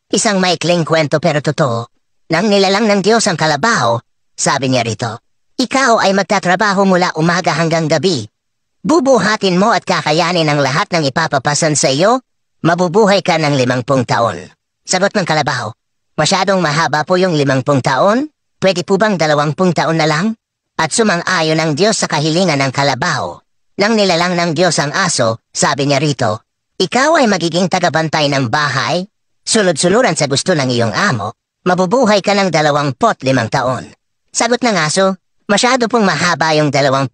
Isang maikling kwento pero totoo. Nang nilalang ng Diyos ang kalabaw, sabi niya rito, ikaw ay magtatrabaho mula umaga hanggang gabi. Bubuhatin mo at kakayanin ang lahat ng ipapapasan sa iyo, mabubuhay ka ng 50 taon. Sagot ng kalabaw, masyadong mahaba po yung 50 taon? Pwede po bang 20 taon na lang? At sumang-ayon ang Diyos sa kahilingan ng kalabaw. Nang nilalang ng Diyos ang aso, sabi niya rito, ikaw ay magiging tagabantay ng bahay, sulod-suluran sa gusto ng iyong amo, mabubuhay ka ng 25 taon. Sagot ng aso, masyado pong mahaba yung 25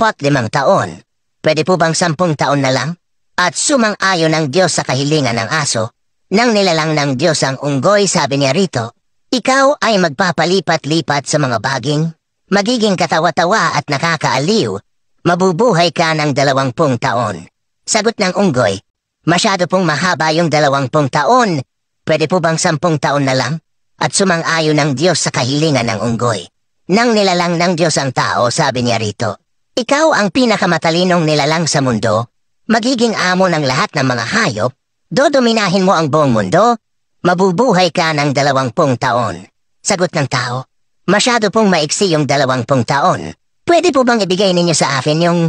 taon. Pwede po bang 10 taon na lang? At sumang-ayon ng Diyos sa kahilingan ng aso. Nang nilalang ng Diyos ang unggoy, sabi niya rito, ikaw ay magpapalipat-lipat sa mga baging, magiging katawa-tawa at nakakaaliw, mabubuhay ka ng 20 taon. Sagot ng unggoy, masyado pong mahaba yung 20 taon. Pwede po bang 10 taon na lang? At sumang-ayon ng Diyos sa kahilingan ng unggoy. Nang nilalang ng Diyos ang tao, sabi niya rito, ikaw ang pinakamatalinong nilalang sa mundo, magiging amo ng lahat ng mga hayop, dodominahin mo ang buong mundo, mabubuhay ka ng 20 taon. Sagot ng tao, masyado pong maiksi yung 20 taon. Pwede po bang ibigay ninyo sa akin yung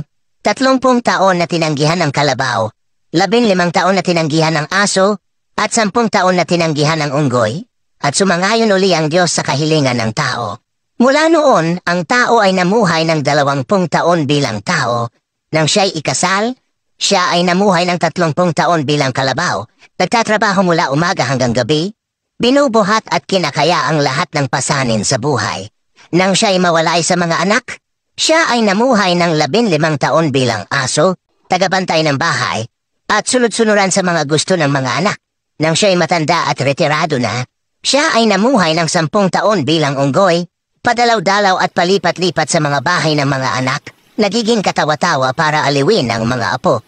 30 taon na tinanggihan ng kalabaw, 15 taon na tinanggihan ng aso, at 10 taon na tinanggihan ng unggoy? At sumangayon uli ang Diyos sa kahilingan ng tao. Mula noon, ang tao ay namuhay ng 20 taon bilang tao. Nang siya'y ikasal, siya ay namuhay ng 30 taon bilang kalabaw. Nagtatrabaho mula umaga hanggang gabi. Binubuhat at kinakaya ang lahat ng pasanin sa buhay. Nang siya'y mawalay sa mga anak, siya ay namuhay ng 15 taon bilang aso, tagabantay ng bahay, at sunod-sunuran sa mga gusto ng mga anak. Nang siya'y matanda at retirado na, siya ay namuhay ng 10 taon bilang unggoy, padalaw-dalaw at palipat-lipat sa mga bahay ng mga anak, nagiging katawa-tawa para aliwin ang mga apo.